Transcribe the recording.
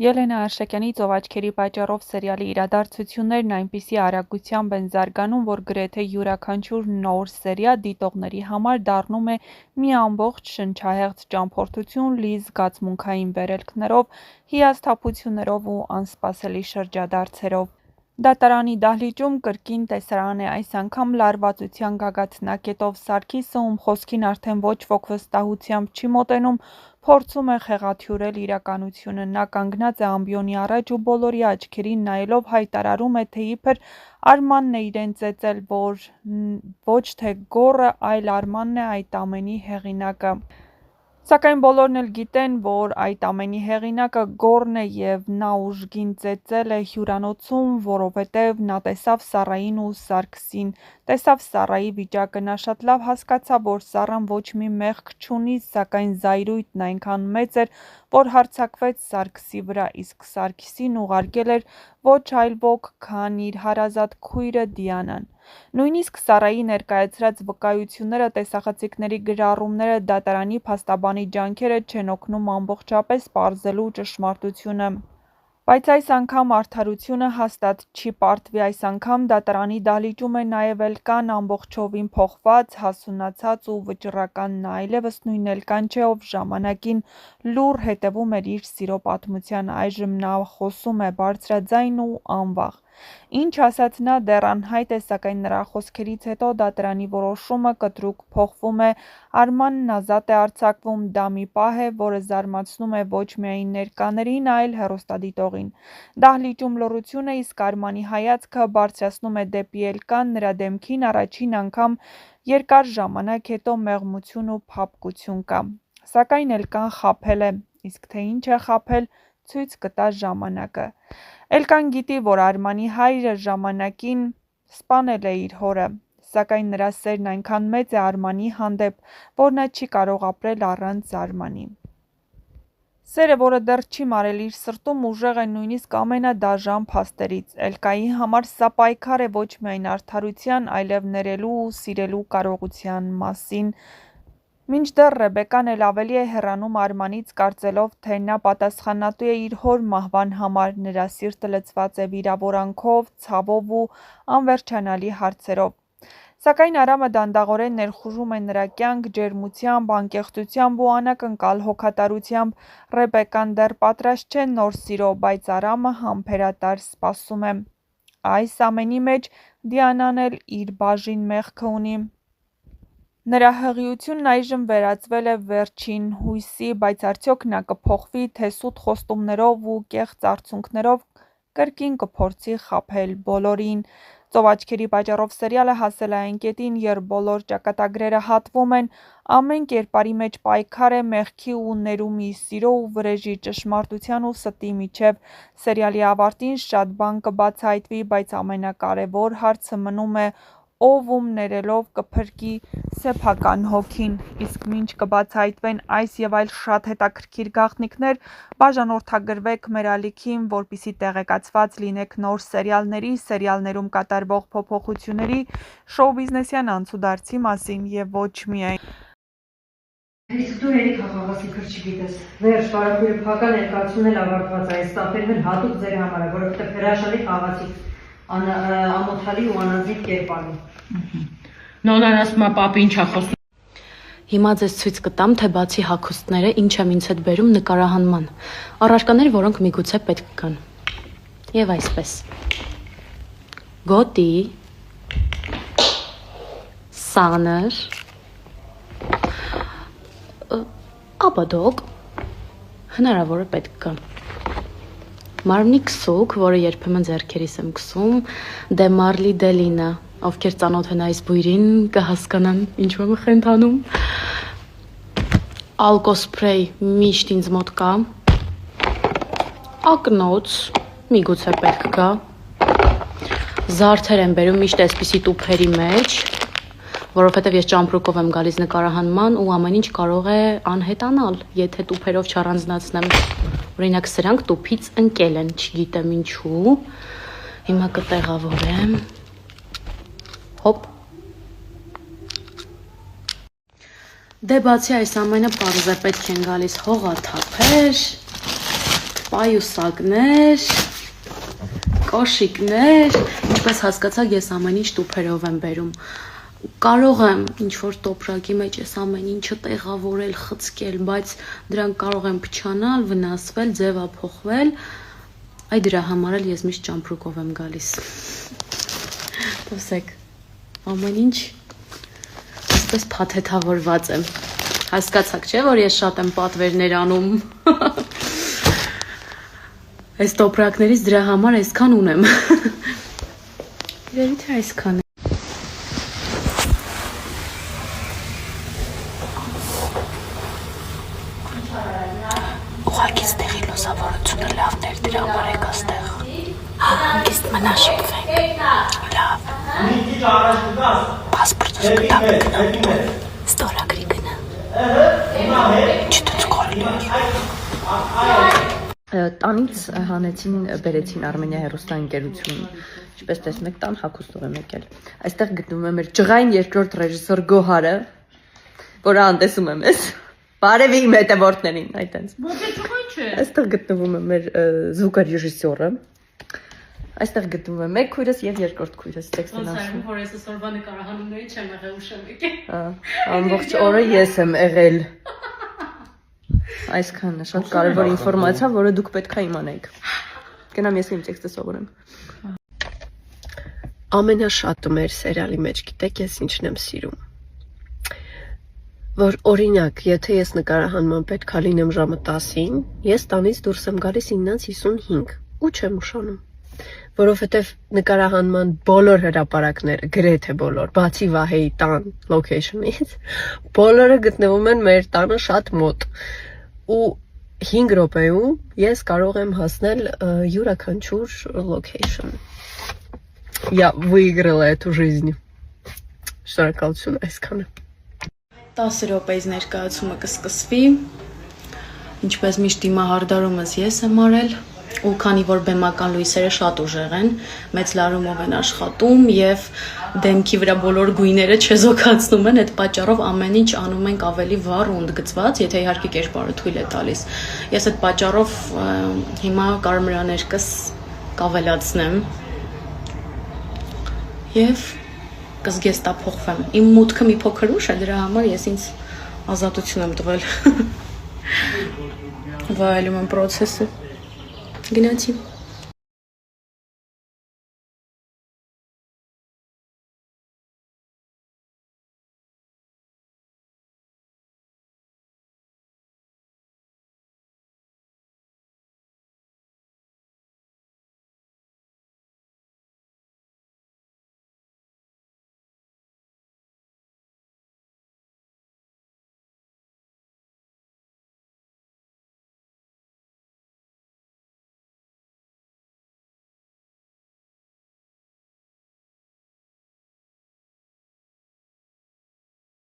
Ելենա Արշակյանի «Ծով աչքերի պատճառով» սերիալի իրադարձություններն այնպիսի արագությամբ են զարգանում, որ գրեթե յուրաքանչյուր նոր սերիա դիտողների համար դառնում է մի ամբողջ շնչահեղձ ճամփորդություն լի զգացմունքային վերելքներով, հիասթափություններով ու անսպասելի շրջադարձերով։ Դատարանի դահլիճում կրկին տեսարան է այս անգամ լարվածության գագաթնակետով Սարգիսը, ում խոսքին արդեն ոչ ոք վստահությամբ չի մոտենում, փորձում է խեղաթյուրել իրականությունը։ Նա կանգնած է ամբիոնի առաջ ու բոլորի աչքերին նայելով հայտարարում է, թե իբր Արմանն է իրեն ծեծել, որ ոչ թե Գոռը, այլ Արմանն է այդ ամենի հեղինակը։ Սակայն բոլորն էլ գիտեն, որ այդ ամենի հեղինակը Գոռն է և նա ուժգին ծեծել է հյուրանոցում, որովհետև նա տեսավ Սառային ու Սարգսին, տեսավ Սառայի վիճակը, նա շատ լավ հասկացավ, որ Սառան ոչ մի մեղք չունի, սակայն զայրույթն այնքան մեծ էր, որ հարձակվեց Սարգսի վրա, իսկ Սարգսին ուղարկել էր ոչ այլ ոք, քան իր հարազատ քույրը Դիանան։ Նույնիսկ Սառայի ներկայացրած վկայությունները, տեսախցիկների գրառումները, դատարանի փաստաբանի ջանքերը չեն օգնում ամբողջապես պարզելու ճշմարտությունը։ Բայց այս անգամ արդարությունը հաստատ չի պարտվի, այս անգամ դատարանի դահլիճում է նաև Էլկան, ամբողջովին փոխված, հասունացած ու վճռական, նա այլևս նույն Էլկան չէ, ով ժամանակին լուռ հետևում էր իր սիրո պատմության, այժմ նա խոսում է բարձրաձայն ու անվախ։ Ինչ ասաց նա դեռ անհայտ է, սակայն նրա խոսքերից հետո դատարանի որոշումը կտրուկ փոխվում է, Արմանն ազատ է արձակվում, դա մի պահ է, որը զարմացնում է ոչ միայն ներկաներին, այլ հեռուստադիտողին։ Դահլիճում լռություն է, իսկ Արմանի հայացքը բարձրացնում է դեպի Էլկան, նրա դեմքին առաջին անգամ երկար ժամանակ հետո մեղմություն ու փափկություն կա։ Սակայն Էլկան խաբել է, իսկ թե ինչ է խաբել, ցույց կտա ժամանակը։ Էլկան գիտի, որ Արմանի հայրը ժամանակին սպանել է իր հորը, սակայն նրա սերն այնքան մեծ է Արմանի հանդեպ, որ նա չի կարող ապրել առանց Արմանի։ Սերը, որը դեռ չի մարել իր սրտում, ուժեղ է նույնիսկ ամենադաժան փաստերից։ Էլկայի համար սա պայքար է ոչ միայն արդարության, այլև ներելու ու սիրելու կարողության մասին։ Մինչդեռ Ռեբեկան էլ ավելի է հեռանում Արմանից, կարծելով, թե նա պատասխանատու է իր հոր մահվան համար, նրա սիրտը լցված է վիրավորանքով, ցավով ու անվերջանալի հարցերով։ Սակայն Արամը դանդաղորեն ներխուժում է նրա կյանք, ջերմությամբ, անկեղծությամբ ու անակնկալ հոգատարությամբ։ Ռեբեկան դեռ պատրաստ չէ նոր սիրո, բայց Արամը համբերատար սպասում է։ Այս ամենի մեջ Դիանան էլ իր բաժին մեղքը ունի։ Նրա հղիությունն այժմ վերածվել է վերջին հույսի, բայց արդյոք նա կփոխվի, թե սուտ խոստումներով ու կեղծ արցունքներով կրկին կփորձի խաբել բոլորին։ «Ծով աչքերի պատճառով» սերիալը հասել է այն կետին, երբ բոլոր ճակատագրերը հատվում են, ամեն կերպարի մեջ պայքար է մեղքի ու ներումի, սիրո ու վրեժի, ճշմարտության ու ստի միջև։ Սերիալի ավարտին շատ բան կբացահայտվի, բայց ամենակարևոր հարցը մնում է՝ ով ում ներելով կփրկի սեփական հոգին։ Իսկ մինչ կբացահայտվեն այս և այլ շատ հետաքրքիր գաղտնիքներ, բաժանորդագրվեք մեր ալիքին, որպեսզի տեղեկացված լինեք նոր սերիալների, սերիալներում կատարվող փոփոխությունների, շոու-բիզնեսյան անցուդարձի մասին և ոչ միայն։ Իսկ դու երիք խաղաղասի քրճ չգիտես։ Վերջ, բարակույրը փակա ներկայացումն էլ ավարտված է, այս ստափերն էլ հատուկ ձեր համար է, որովհետև հրաշալի խաղացիք, ամոթալի ու անազնիվ կերպարի։ Նոնան ասում է պապի ինչ է խոսում։ Հիմա ձեզ ցույց կտամ, թե բացի հագուստները ինչ եմ ինձ հետ բերում նկարահանման։ Առարկաներ, որոնք միգուցե պետք կան։ Եվ այսպես։ Գոտի, սանր, աբադոկ, հնարավոր է պետք կա։ Մարմնի քսուկ, որը երբեմն ձեռքերիս եմ քսում, դե մարլի դելինը, ովքեր ծանոթ են այս բույրին, կհասկանան ինչու եմ խենթանում։ Ալկոսպրեյ միշտ ինձ մոտ կա։ Ակնոց, միգուցե պետք կա։ Զարդեր եմ բերում միշտ այսպիսի տուփերի մեջ, որովհետև ես ճամպրուկով եմ գալիս նկարահանման ու ամեն ինչ կարող է անհետանալ, եթե տուփերով չառանձնացնեմ։ Օրինակ սրանք տուփից ընկել են, չգիտեմ ինչու։ Հիմա կտեղավորեմ։ Հոպ։ Դե բացի այս ամենը պարզ է պետք են գալիս հողաթափեր, պայուսակներ, կոշիկներ, ինչպես հասկացաք, ես ամեն ինչ տուփերով եմ բերում։ Կարող եմ ինչ-որ տոպրակի մեջ ես ամեն ինչը տեղավորել, խցկել, բայց դրանք կարող են փչանալ, վնասվել, ձևափոխվել։ Այ դրա համար էլ ես միշտ ճամպրուկով եմ գալիս։ Տեսեք, ամեն ինչ այսպես փաթեթավորված եմ։ Հասկացաք, չէ՞, որ ես շատ եմ պատվերներ անում։ Այս տոպրակներից դրա համար այսքան ունեմ։ Իրերի թե այսքան։ Ուղղակի ստեղի լուսավորությունը լավն էր դրա համար եկա ստեղ։ Հանգիստ մնա շփվենք։ Լավ։ Պասպորտս կտակ։ Ստորագրի գնա։ Չտուց կորլի։ Տանից հանեցին, բերեցին Արմենիա հեռուստաընկերություն, ինչպես տեսնում եք, տան հագուստով եմ եկել։ Այստեղ գտնվում է մեր ջղային երկրորդ ռեժիսոր Գոհարը, որը անտեսում եմ ես։ Բարևի իմ հետևորդներին, այդ այնց։ Ո՞նց է ջղայն չէ։ Այստեղ գտնվում է մեր զուգարեժիսորը։ Այստեղ գտնվում է մեկ քույրս եւ երկրորդ քույրս, տեքստն ասում։ Որ ես այսօրվա նկարահանումների չեմ եղել ուշեմ եկել։ Ամբողջ օրը ես եմ եղել։ Այսքանը շատ կարևոր ինֆորմացիա, որը դուք պետք է իմանայիք։ Գնամ ես իմ տեքստը սովորեմ։ Ամենաշատը մեր սերիալի մեջ, գիտեք, ես ինչն եմ սիրում։ Որ օրինակ, եթե ես նկարահանման պետք է լինեմ ժամը 10-ին, ես տանից դուրս եմ գալիս 9:55 ու չեմ ուշանում։ Որովհետև նկարահանման բոլոր հրապարակները, գրեթե բոլոր, բացի Վահեի տան location-ից, բոլորը գտնվում են մեր տանը շատ մոտ։ Ու 5 րոպեում ես կարող եմ հասնել յուրաքանչյուր location։ Я выиграла эту жизнь։ Շնորհակալություն այսքանը։ 10 րոպեից ներկայացումը կսկսվի։ Ինչպես միշտ դիմահարդարումս ես եմ արել, ու քանի որ բեմական լույսերը շատ ուժեղ են, մեծ լարումով են աշխատում եւ դեմքի վրա բոլոր գույները չեզոքացնում են, այդ պատճառով ամեն ինչ անում ենք ավելի վառ ու ընդգծված, եթե իհարկե կերպարը թույլ է տալիս։ Ես այդ պատճառով հիմա կարմրաներկս կավելացնեմ եւ կզգեստափոխվեմ։ Իմ մուտքը մի փոքր ուշ է, դրա համար ես ինձ ազատություն եմ տվել։ Վայելում եմ process-ը։ Գնացի։